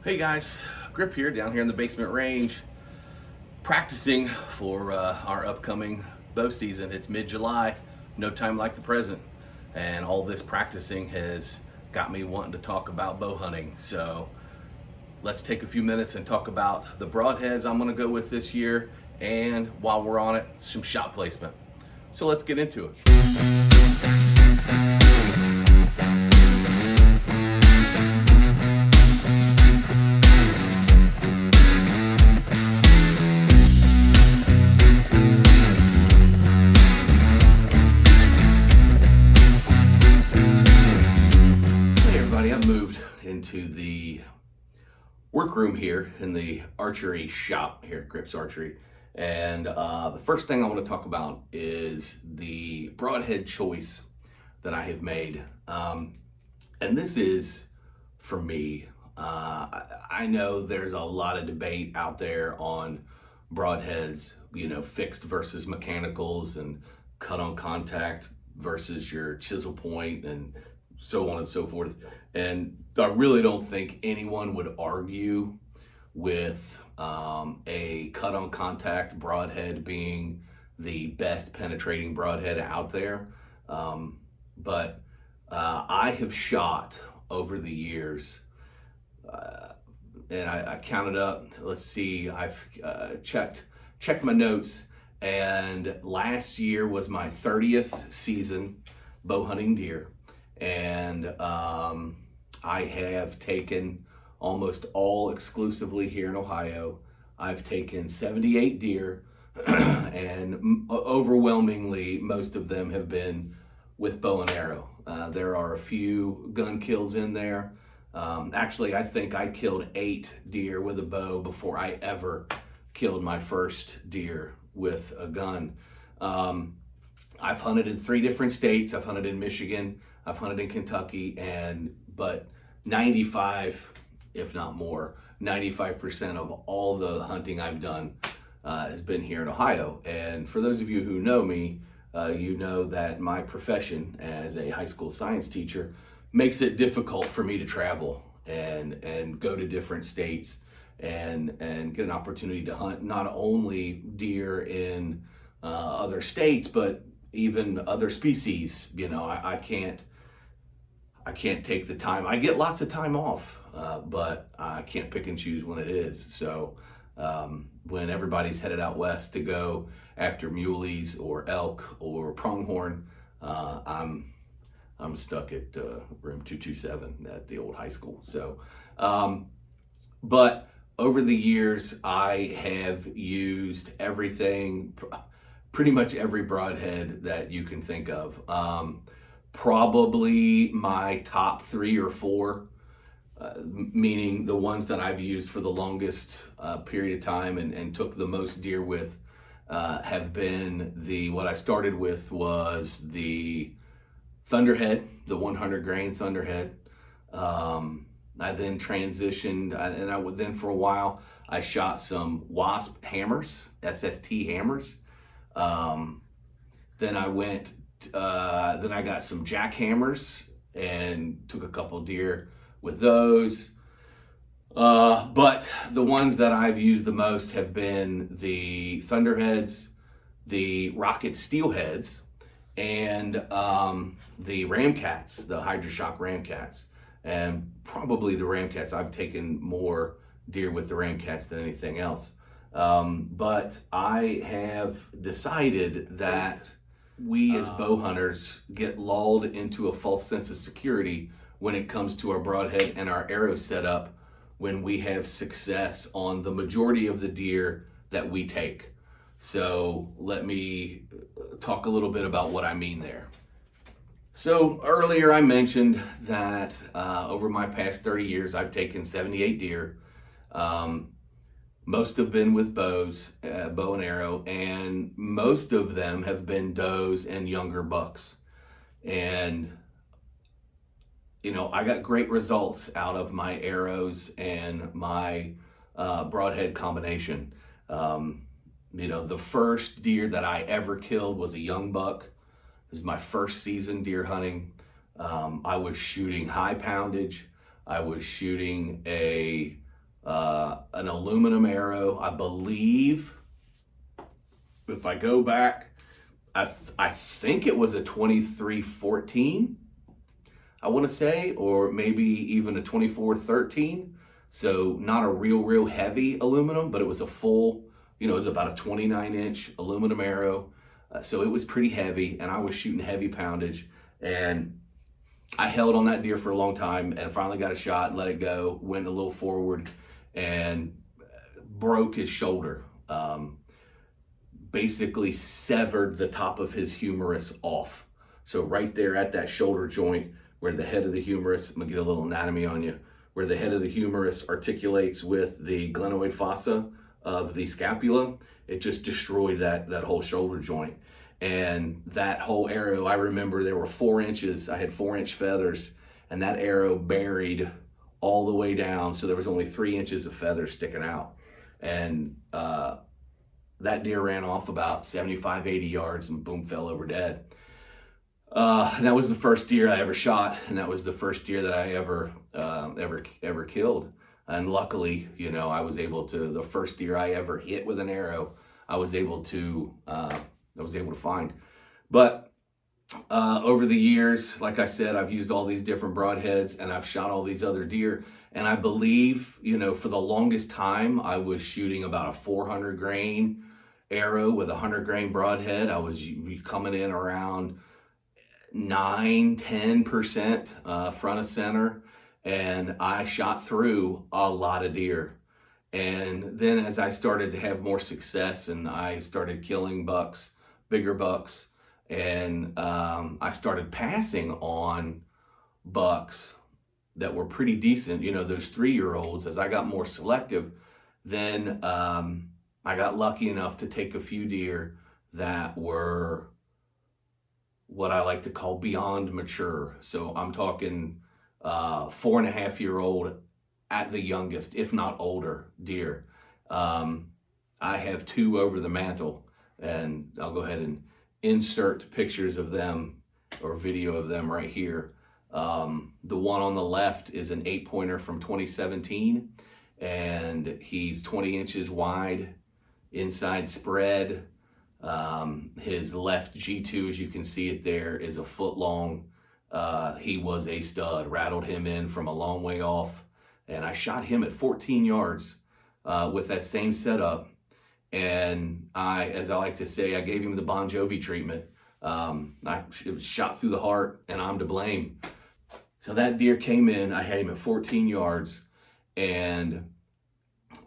Hey guys, Grip here down here in the basement range, practicing for our upcoming bow season. It's mid-July, no time like the present, and all this practicing has got me wanting to talk about bow hunting. So let's take a few minutes and talk about the broadheads I'm going to go with this year, and while we're on it, some shot placement. So let's get into it. Hey everybody, I've moved into the workroom here in the archery shop here at Grips Archery. And the first thing I want to talk about is the broadhead choice that I have made. And this is, for me, I know there's a lot of debate out there on broadheads, fixed versus mechanicals and cut on contact versus your chisel point and so on and so forth. And I really don't think anyone would argue with a cut on contact broadhead being the best penetrating broadhead out there. But I have shot over the years, and I counted up. Let's see, I've checked my notes, and last year was my 30th season bow hunting deer, and I have taken almost all exclusively here in Ohio. I've taken 78 deer, and overwhelmingly most of them have been with bow and arrow. There are a few gun kills in there. Actually, I think I killed 8 deer with a bow before I ever killed my first deer with a gun. I've hunted in 3 different states. I've hunted in Michigan, I've hunted in Kentucky, but 95, if not more, 95% of all the hunting I've done has been here in Ohio. And for those of you who know me, you know that my profession as a high school science teacher makes it difficult for me to travel and go to different states and get an opportunity to hunt not only deer in other states, but even other species. I can't take the time. I get lots of time off, but I can't pick and choose when it is. So when everybody's headed out west to go after muleys or elk or pronghorn, I'm stuck at room 227 at the old high school. So, but over the years, I have used everything, pretty much every broadhead that you can think of. Probably my top 3 or 4, meaning the ones that I've used for the longest period of time and took the most deer with, have been what I started with was the Thunderhead, the 100 grain Thunderhead. I then transitioned, then for a while I shot some Wasp hammers, SST hammers. Then I got some jackhammers and took a couple deer with those. But the ones that I've used the most have been the Thunderheads, the Rocket Steelheads, and the Ramcats, the Hydroshock Ramcats. And probably the Ramcats, I've taken more deer with the Ramcats than anything else. But I have decided that we as bow hunters get lulled into a false sense of security when it comes to our broadhead and our arrow setup when we have success on the majority of the deer that we take. So let me talk a little bit about what I mean there. So earlier I mentioned that over my past 30 years, I've taken 78 deer. Most have been with bows, bow and arrow, and most of them have been does and younger bucks. And, I got great results out of my arrows and my broadhead combination. The first deer that I ever killed was a young buck. It was my first season deer hunting. I was shooting high poundage. I was shooting a an aluminum arrow. I believe, if I go back, I think it was a 2314, I want to say, or maybe even a 2413. So not a real heavy aluminum, but it was a full, it was about a 29-inch aluminum arrow. So it was pretty heavy, and I was shooting heavy poundage, and I held on that deer for a long time, and finally got a shot and let it go, went a little forward, and broke his shoulder. Basically severed the top of his humerus off. So right there at that shoulder joint where the head of the humerus, I'm gonna get a little anatomy on you, where the head of the humerus articulates with the glenoid fossa of the scapula, it just destroyed that whole shoulder joint. And that whole arrow, I remember there were 4 inches, I had 4-inch feathers, and that arrow buried all the way down, so there was only 3 inches of feathers sticking out. And that deer ran off about 75, 80 yards and boom, fell over dead. And that was the first deer I ever shot, and that was the first deer that I ever killed. And luckily, I was able to, the first deer I ever hit with an arrow, I was able to find. But over the years, like I said, I've used all these different broadheads, and I've shot all these other deer. And I believe, for the longest time, I was shooting about a 400 grain arrow with a 100 grain broadhead. I was coming in around 9-10% front of center, and I shot through a lot of deer. And then as I started to have more success and I started killing bucks, bigger bucks, and I started passing on bucks that were pretty decent, those 3-year-olds, as I got more selective, then I got lucky enough to take a few deer that were what I like to call beyond mature. So I'm talking 4.5-year-old at the youngest, if not older deer. I have 2 over the mantle, and I'll go ahead and insert pictures of them or video of them right here. The one on the left is an 8-pointer from 2017, and he's 20 inches wide, inside spread. His left G2, as you can see it there, is a foot long. He was a stud, rattled him in from a long way off, and I shot him at 14 yards with that same setup. And as I like to say, I gave him the Bon Jovi treatment. It was shot through the heart, and I'm to blame. So that deer came in, I had him at 14 yards, and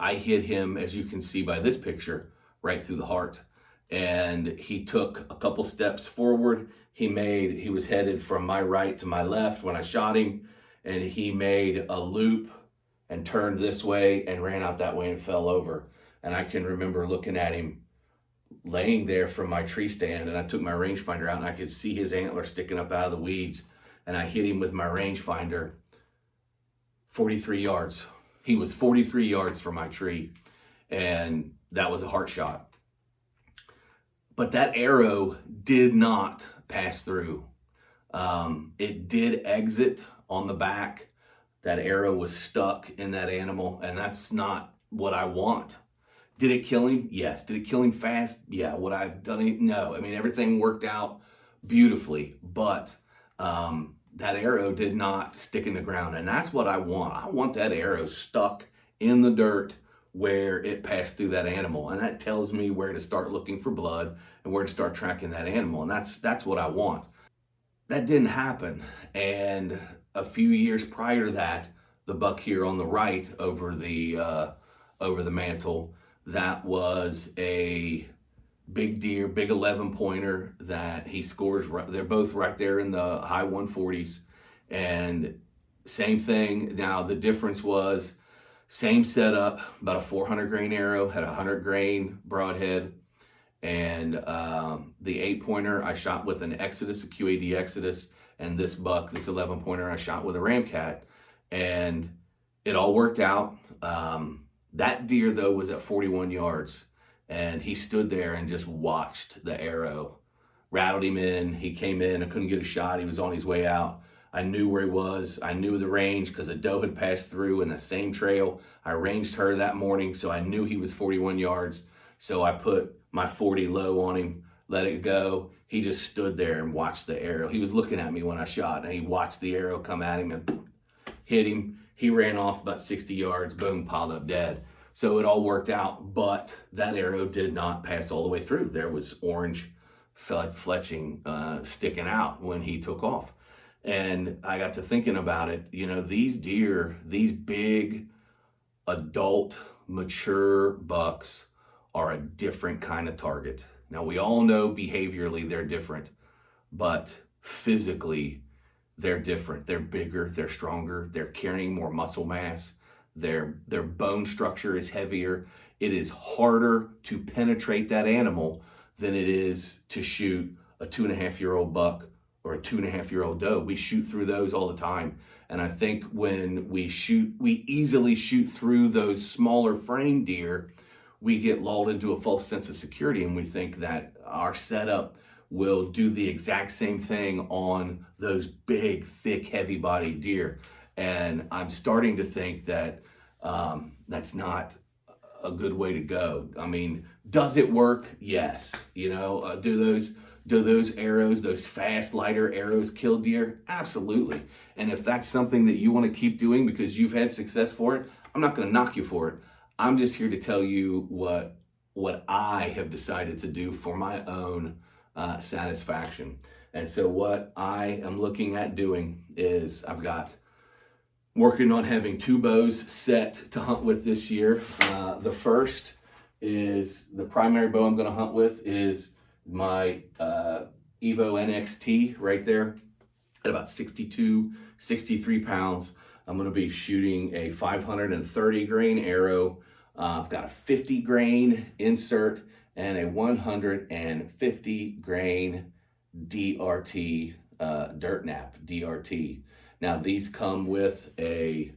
I hit him, as you can see by this picture, right through the heart. And he took a couple steps forward. He was headed from my right to my left when I shot him, and he made a loop and turned this way and ran out that way and fell over. And I can remember looking at him laying there from my tree stand, and I took my rangefinder out and I could see his antler sticking up out of the weeds, and I hit him with my rangefinder 43 yards. He was 43 yards from my tree, and that was a heart shot. But that arrow did not pass through. It did exit on the back. That arrow was stuck in that animal, and that's not what I want. Did it kill him? Yes. Did it kill him fast? Yeah. Would I have done it? No. I mean, everything worked out beautifully, but that arrow did not stick in the ground, and that's what I want. I want that arrow stuck in the dirt where it passed through that animal, and that tells me where to start looking for blood and where to start tracking that animal, and that's what I want. That didn't happen, and a few years prior to that, the buck here on the right over the mantle, that was a big deer, big 11-pointer that he scores. They're both right there in the high 140s, and same thing. Now the difference was same setup, about a 400 grain arrow, had a 100 grain broadhead, and the 8-pointer I shot with an Exodus, a QAD Exodus, and this buck, this 11-pointer, I shot with a Ramcat, and it all worked out. That deer though was at 41 yards, and he stood there and just watched the arrow, rattled him in. He came in, I couldn't get a shot. He was on his way out. I knew where he was. I knew the range because a doe had passed through in the same trail. I ranged her that morning, so I knew he was 41 yards. So I put my 40 low on him, let it go. He just stood there and watched the arrow. He was looking at me when I shot, and he watched the arrow come at him and hit him. He ran off about 60 yards, boom, piled up dead. So it all worked out, but that arrow did not pass all the way through. There was orange fletching sticking out when he took off. And I got to thinking about it. You know, these deer, these big, adult, mature bucks are a different kind of target. Now, we all know behaviorally they're different, but physically they're different. They're bigger, they're stronger, they're carrying more muscle mass, their bone structure is heavier. It is harder to penetrate that animal than it is to shoot a 2.5-year-old buck or a 2.5-year-old doe. We shoot through those all the time. And I think when we shoot, we easily shoot through those smaller frame deer, we get lulled into a false sense of security, and we think that our setup will do the exact same thing on those big, thick, heavy-bodied deer. And I'm starting to think that that's not a good way to go. I mean, does it work? Yes. You know, do those arrows, those fast, lighter arrows kill deer? Absolutely. And if that's something that you want to keep doing because you've had success for it, I'm not going to knock you for it. I'm just here to tell you what I have decided to do for my own satisfaction. And so what I am looking at doing is I've got working on having 2 bows set to hunt with this year. The first is the primary bow I'm going to hunt with is my Evo NXT right there at about 62, 63 pounds. I'm going to be shooting a 530 grain arrow. I've got a 50 grain insert and a 150 grain DRT, dirt nap DRT. Now these come with a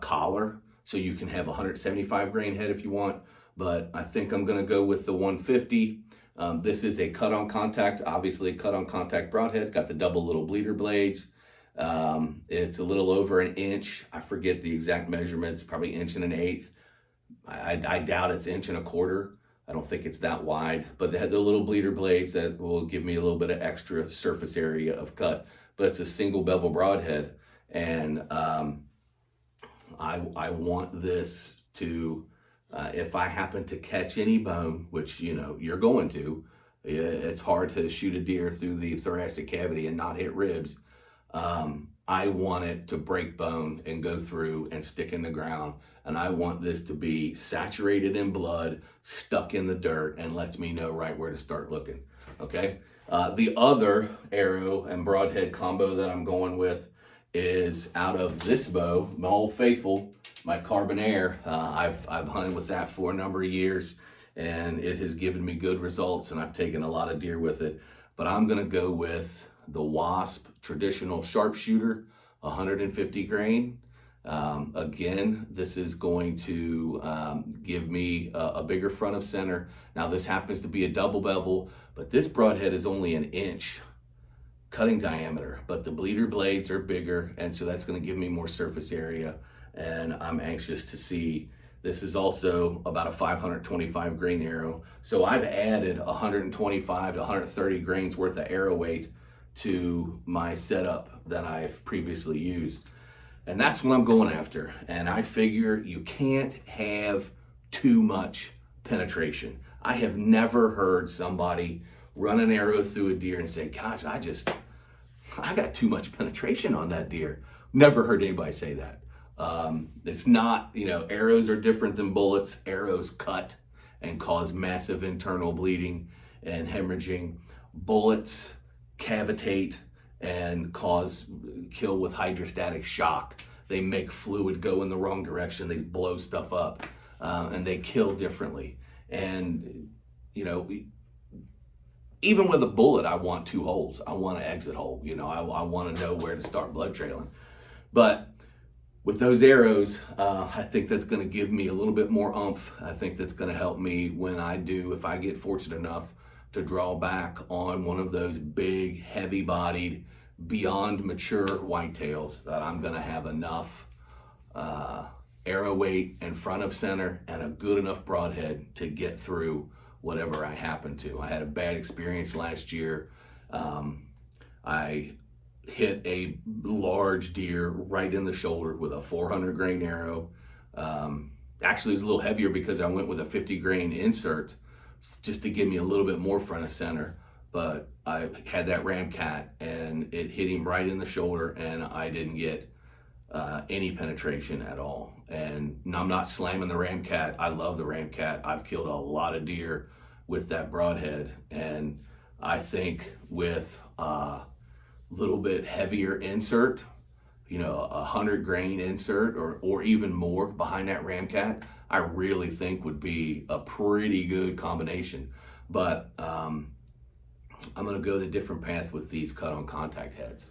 collar, so you can have a 175 grain head if you want, but I think I'm gonna go with the 150. This is a cut on contact, obviously cut on contact broadhead. It's got the double little bleeder blades. It's a little over an inch. I forget the exact measurements, probably 1.125. I doubt it's 1.25. I don't think it's that wide, but they had the little bleeder blades that will give me a little bit of extra surface area of cut. But it's a single bevel broadhead, and I want this to, if I happen to catch any bone, which you know you're going to, it's hard to shoot a deer through the thoracic cavity and not hit ribs. I want it to break bone and go through and stick in the ground. And I want this to be saturated in blood, stuck in the dirt, and lets me know right where to start looking, okay? The other arrow and broadhead combo that I'm going with is out of this bow, my old faithful, my Carbon Air. I've hunted with that for a number of years, and it has given me good results, and I've taken a lot of deer with it. But I'm gonna go with the Wasp traditional sharpshooter, 150 grain. Again, this is going to give me a bigger front of center. Now this happens to be a double bevel, but this broadhead is only 1 inch cutting diameter, but the bleeder blades are bigger, and so that's going to give me more surface area. And I'm anxious to see. This is also about a 525 grain arrow, so I've added 125 to 130 grains worth of arrow weight to my setup that I've previously used. And that's what I'm going after. And I figure you can't have too much penetration. I have never heard somebody run an arrow through a deer and say, gosh, I got too much penetration on that deer. Never heard anybody say that. It's not, you know, arrows are different than bullets. Arrows cut and cause massive internal bleeding and hemorrhaging. Bullets cavitate and kill with hydrostatic shock. They make fluid go in the wrong direction. They blow stuff up, and they kill differently. And you know, even with a bullet, I want 2 holes. I want an exit hole. You know, I want to know where to start blood trailing. But with those arrows, I think that's going to give me a little bit more oomph. I think that's going to help me when if I get fortunate enough to draw back on one of those big, heavy-bodied, beyond mature whitetails that I'm gonna have enough arrow weight and front of center and a good enough broadhead to get through whatever I happen to. I had a bad experience last year. I hit a large deer right in the shoulder with a 400 grain arrow. Actually, it was a little heavier because I went with a 50 grain insert just to give me a little bit more front of center. But I had that ram cat and it hit him right in the shoulder, and I didn't get any penetration at all. And I'm not slamming the ram cat. I love the ram cat. I've killed a lot of deer with that broadhead, and I think with a little bit heavier insert, you know, 100 grain insert or even more behind that ram cat, I really think would be a pretty good combination. But I'm gonna go the different path with these cut on contact heads.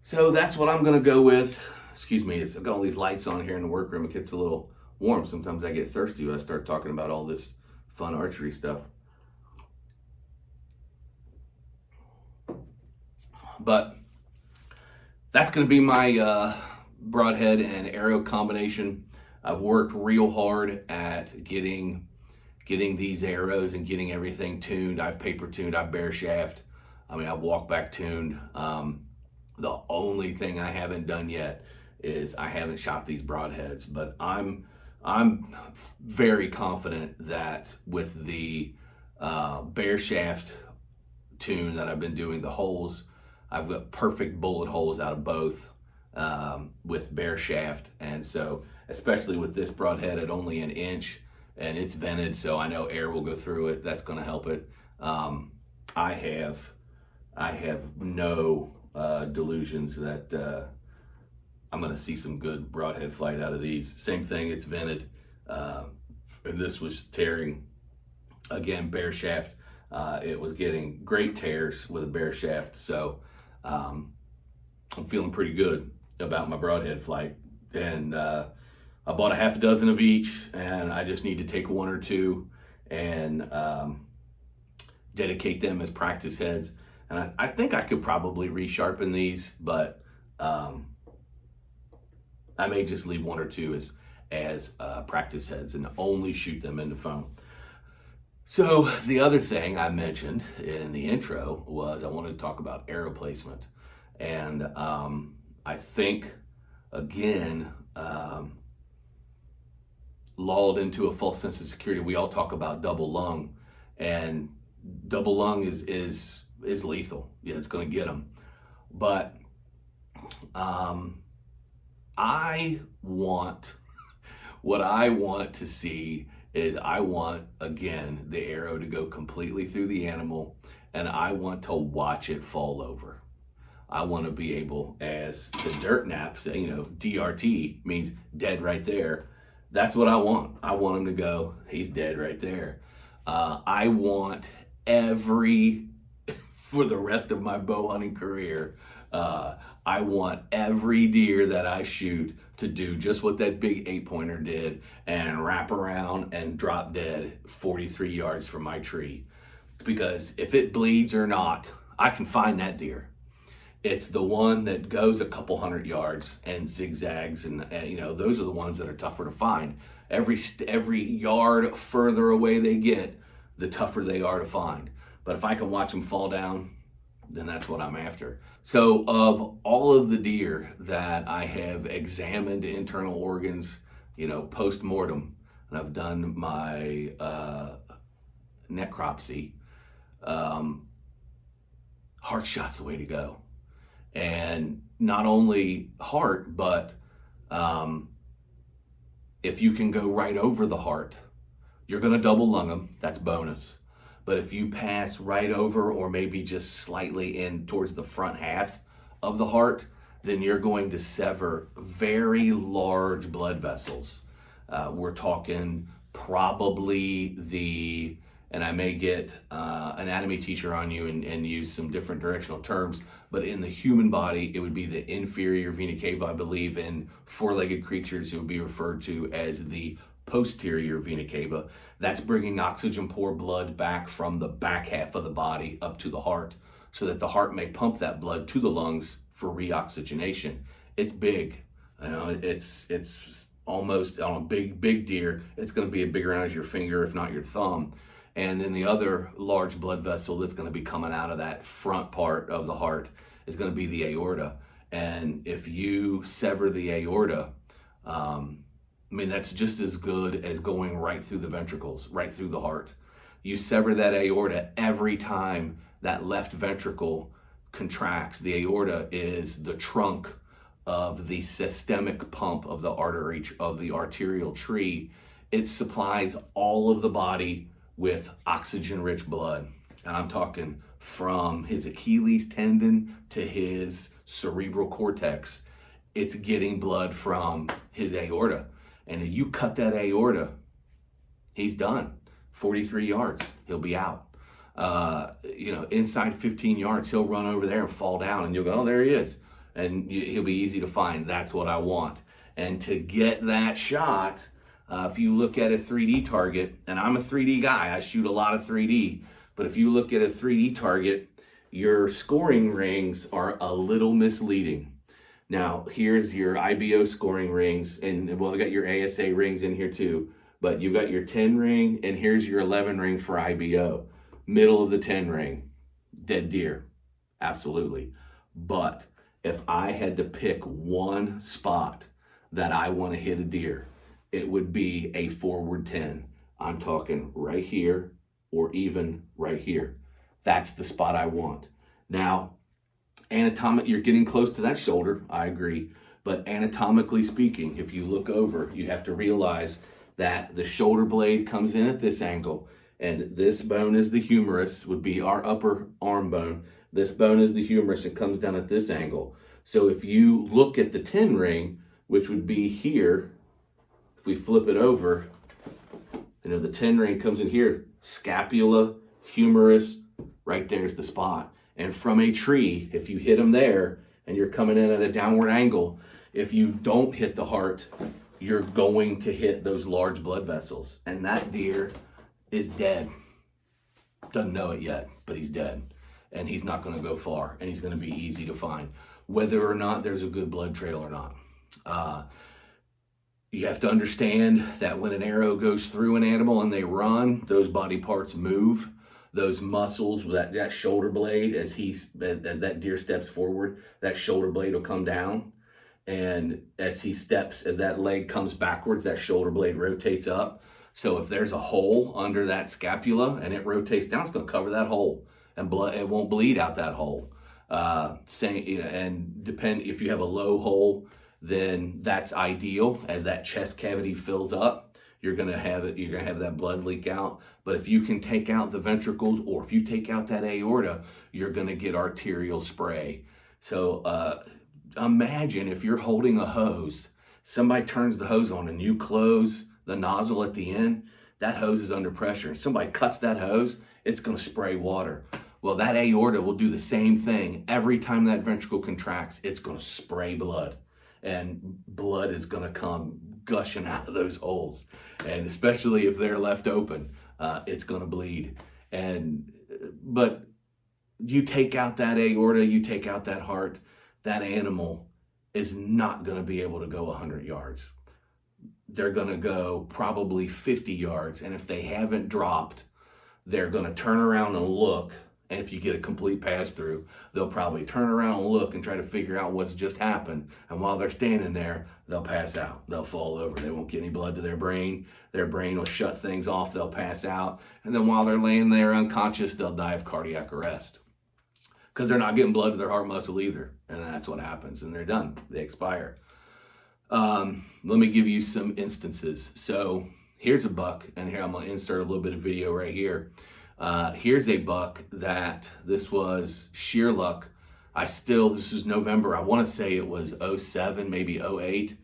So that's what I'm gonna go with. Excuse me, I've got all these lights on here in the workroom. It gets a little warm. Sometimes I get thirsty when I start talking about all this fun archery stuff. But that's gonna be my broadhead and arrow combination. I've worked real hard at getting these arrows and getting everything tuned. I've paper tuned, I've bare shaft. I mean, I've walk back tuned. The only thing I haven't done yet is I haven't shot these broadheads, but I'm very confident that with the bare shaft tune that I've been doing, the holes, I've got perfect bullet holes out of both with bare shaft. And so, especially with this broadhead at only an inch, and it's vented, so I know air will go through it. That's going to help it. I have no delusions that I'm going to see some good broadhead flight out of these. Same thing, it's vented. And this was tearing, again, bare shaft. It was getting great tears with a bare shaft. So I'm feeling pretty good about my broadhead flight. And I bought a half a dozen of each, and I just need to take one or two and dedicate them as practice heads. And I think I could probably resharpen these, but I may just leave one or two as practice heads and only shoot them into foam. So the other thing I mentioned in the intro was I wanted to talk about arrow placement. And I think, again, lulled into a false sense of security. We all talk about double lung, and double lung is lethal. Yeah, it's going to get them. But what I want to see is I want, again, the arrow to go completely through the animal, and I want to watch it fall over. I want to be able, as the dirt naps, you know, DRT means dead right there. That's what I want. I want him to go, he's dead right there. I want for the rest of my bow hunting career, I want every deer that I shoot to do just what that big 8-pointer did and wrap around and drop dead 43 yards from my tree. Because if it bleeds or not, I can find that deer. It's the one that goes a couple hundred yards and zigzags, and you know, those are the ones that are tougher to find. Every yard further away they get, the tougher they are to find. But if I can watch them fall down, then that's what I'm after. So of all of the deer that I have examined internal organs, you know, post-mortem, and I've done my necropsy, heart shot's the way to go. And not only heart, but if you can go right over the heart, you're gonna double lung them, that's bonus. But if you pass right over or maybe just slightly in towards the front half of the heart, then you're going to sever very large blood vessels. We're talking probably and I may get anatomy teacher on you and use some different directional terms, but in the human body, it would be the inferior vena cava. I believe in four-legged creatures, it would be referred to as the posterior vena cava. That's bringing oxygen poor blood back from the back half of the body up to the heart. so that the heart may pump that blood to the lungs for reoxygenation. It's big. You know, it's almost on a big deer. It's going to be as big around as your finger, if not your thumb. And then the other large blood vessel that's going to be coming out of that front part of the heart is going to be the aorta. And if you sever the aorta, I mean, that's just as good as going right through the ventricles, right through the heart. You sever that aorta every time that left ventricle contracts. The aorta is the trunk of the systemic pump of the artery, of the arterial tree. It supplies all of the body with oxygen-rich blood. And I'm talking from his Achilles tendon to his cerebral cortex. It's getting blood from his aorta. And if you cut that aorta, he's done. 43 yards, he'll be out. You know, inside 15 yards, he'll run over there and fall down, and you'll go, oh, there he is. And he'll be easy to find. That's what I want. And to get that shot, if you look at a 3D target, and I'm a 3D guy, I shoot a lot of 3D, but if you look at a 3D target, your scoring rings are a little misleading. Now, here's your IBO scoring rings, and well, I got your ASA rings in here too, but you've got your 10 ring, and here's your 11 ring for IBO. Middle of the 10 ring, dead deer, absolutely. But if I had to pick one spot that I want to hit a deer, it would be a forward 10. I'm talking right here or even right here. That's the spot I want. Now, you're getting close to that shoulder, I agree. But anatomically speaking, if you look over, you have to realize that the shoulder blade comes in at this angle, and this bone is the humerus, would be our upper arm bone. This bone is the humerus, it comes down at this angle. So if you look at the 10 ring, which would be here, if we flip it over, you know, the 10 ring comes in here, scapula, humerus, right there's the spot. And from a tree, if you hit them there and you're coming in at a downward angle, if you don't hit the heart, you're going to hit those large blood vessels. And that deer is dead. Doesn't know it yet, but he's dead. And he's not going to go far, and he's going to be easy to find, whether or not there's a good blood trail or not. You have to understand that when an arrow goes through an animal and they run, those body parts move. Those muscles, that shoulder blade, as that deer steps forward, that shoulder blade will come down. And as that leg comes backwards, that shoulder blade rotates up. So if there's a hole under that scapula and it rotates down, it's going to cover that hole, and it won't bleed out that hole. And if you have a low hole, then that's ideal. As that chest cavity fills up, you're gonna have that blood leak out. But if you can take out the ventricles, or if you take out that aorta, you're gonna get arterial spray. So imagine if you're holding a hose, somebody turns the hose on and you close the nozzle at the end, that hose is under pressure. If somebody cuts that hose, it's gonna spray water. Well, that aorta will do the same thing. Every time that ventricle contracts, it's gonna spray blood, and blood is gonna come gushing out of those holes. And especially if they're left open, it's gonna bleed. But you take out that aorta, you take out that heart, that animal is not gonna be able to go 100 yards. They're gonna go probably 50 yards. And if they haven't dropped, they're gonna turn around and look. And if you get a complete pass through, they'll probably turn around and look and try to figure out what's just happened. And while they're standing there, they'll pass out. They'll fall over. They won't get any blood to their brain. Their brain will shut things off. They'll pass out. And then while they're laying there unconscious, they'll die of cardiac arrest, because they're not getting blood to their heart muscle either. And that's what happens. And they're done. They expire. Let me give you some instances. So here's a buck. And here I'm going to insert a little bit of video right here. Here's a buck that this was sheer luck. This is November. I want to say it was 07, maybe 08.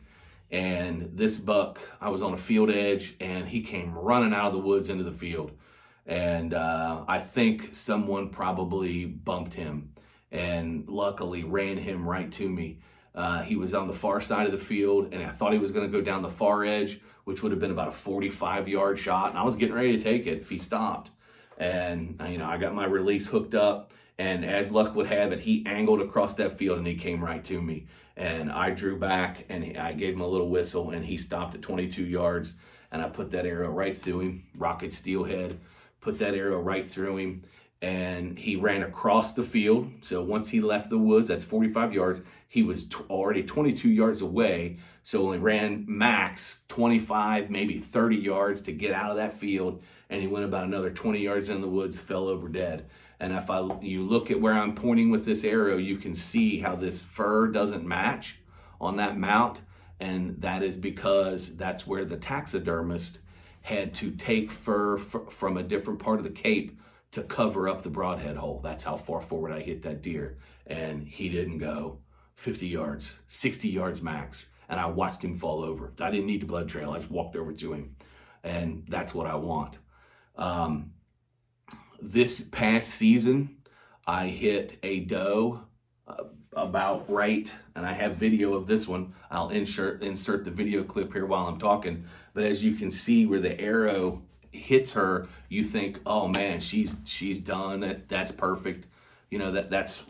And this buck, I was on a field edge and he came running out of the woods into the field. And I think someone probably bumped him and luckily ran him right to me. He was on the far side of the field, and I thought he was going to go down the far edge, which would have been about a 45-yard shot. And I was getting ready to take it if he stopped. And, I got my release hooked up, And as luck would have it, he angled across that field and he came right to me. And I drew back and I gave him a little whistle and he stopped at 22 yards. And I put that arrow right through him, rocket steelhead, put that arrow right through him. And he ran across the field. So once he left the woods, that's 45 yards. He was already 22 yards away. So only ran max 25, maybe 30 yards to get out of that field. And he went about another 20 yards in the woods, fell over dead. And if you look at where I'm pointing with this arrow, you can see how this fur doesn't match on that mount. And that is because that's where the taxidermist had to take fur from a different part of the cape to cover up the broadhead hole. That's how far forward I hit that deer. And he didn't go 50 yards, 60 yards max. And I watched him fall over. I didn't need the blood trail. I just walked over to him. And that's what I want. This past season, I hit a doe about right, and I have video of this one. I'll insert the video clip here while I'm talking. But as you can see where the arrow hits her, you think, oh man, she's done. That's perfect. You know, that's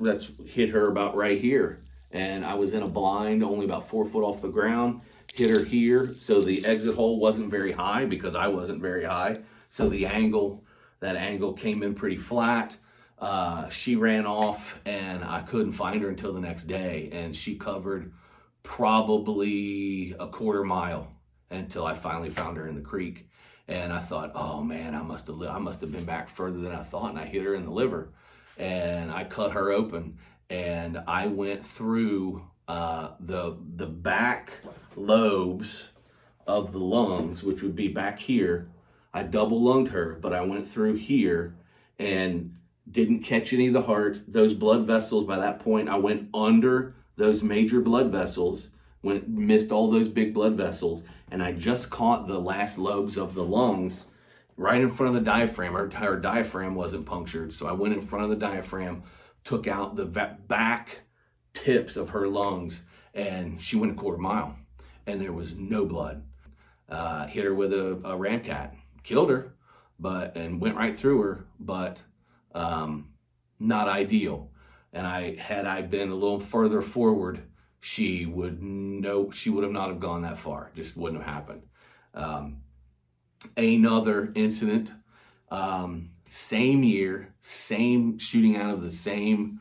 hit her about right here. And I was in a blind, only about 4 foot off the ground, hit her here. So the exit hole wasn't very high because I wasn't very high. So that angle came in pretty flat. She ran off and I couldn't find her until the next day. And she covered probably a quarter mile until I finally found her in the creek. And I thought, oh man, I must have been back further than I thought. And I hit her in the liver and I cut her open. And I went through the back lobes of the lungs, which would be back here. I double lunged her, but I went through here and didn't catch any of the heart. Those blood vessels, by that point, I went under those major blood vessels, missed all those big blood vessels, and I just caught the last lobes of the lungs right in front of the diaphragm. Her diaphragm wasn't punctured, so I went in front of the diaphragm, took out the back tips of her lungs, and she went a quarter mile, and there was no blood. Hit her with a ramcat, killed her, and went right through her, but not ideal. And had I been a little further forward, she would have not have gone that far. Just wouldn't have happened. Another incident, same year, same shooting out of the same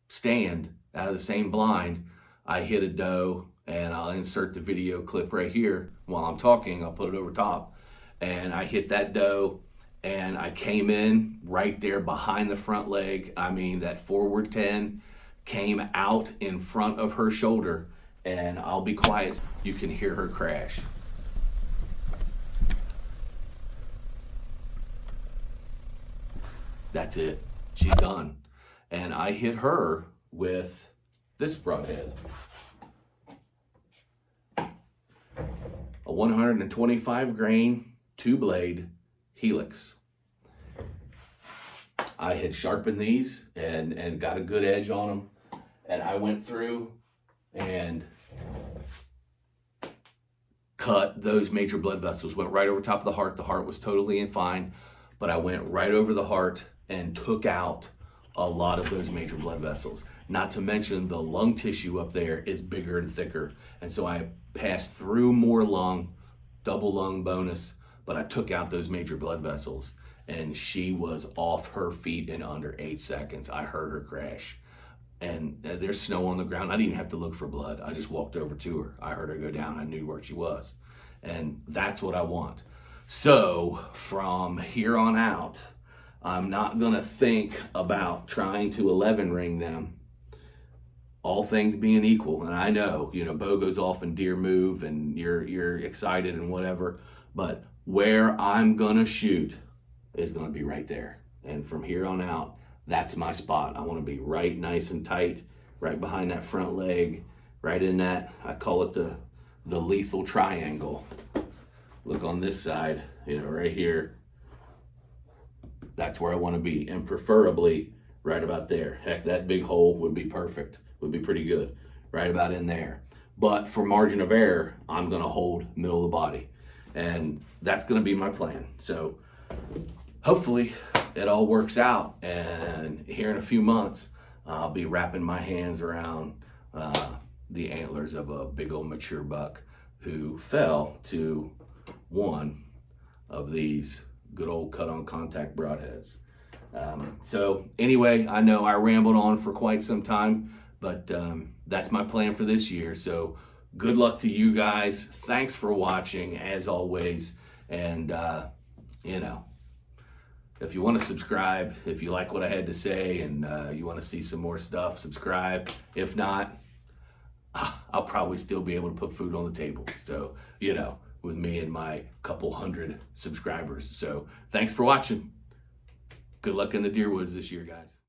stand, out of the same blind. I hit a doe, and I'll insert the video clip right here while I'm talking. I'll put it over top. And I hit that doe, and I came in right there behind the front leg. I mean, that forward 10 came out in front of her shoulder, and I'll be quiet. You can hear her crash. That's it. She's done. And I hit her with this broadhead. A 125 grain, 2-blade helix. I had sharpened these and got a good edge on them. And I went through and cut those major blood vessels, went right over top of the heart. The heart was totally fine, but I went right over the heart and took out a lot of those major blood vessels. Not to mention the lung tissue up there is bigger and thicker. And so I passed through more lung, double lung bonus, but I took out those major blood vessels, and she was off her feet in under 8 seconds. I heard her crash, and there's snow on the ground. I didn't even have to look for blood. I just walked over to her. I heard her go down. I knew where she was, and that's what I want. So from here on out, I'm not gonna think about trying to 11 ring them, all things being equal. And I know, bow goes off and deer move and you're excited and whatever, but where I'm gonna shoot is gonna be right there. And from here on out, that's my spot. I wanna be right nice and tight, right behind that front leg, right in that, I call it the lethal triangle. Look on this side, right here. That's where I wanna be, and preferably right about there. Heck, that big hole would be perfect, would be pretty good, right about in there. But for margin of error, I'm gonna hold middle of the body. And that's gonna be my plan. So hopefully it all works out, and here in a few months I'll be wrapping my hands around the antlers of a big old mature buck who fell to one of these good old cut on contact broadheads. So anyway, I know I rambled on for quite some time, but that's my plan for this year. So good luck to you guys. Thanks for watching as always. And you know, if you want to subscribe, if you like what I had to say and you want to see some more stuff, subscribe. If not, I'll probably still be able to put food on the table. So, you know, with me and my couple hundred subscribers. So thanks for watching. Good luck in the deer woods this year, guys.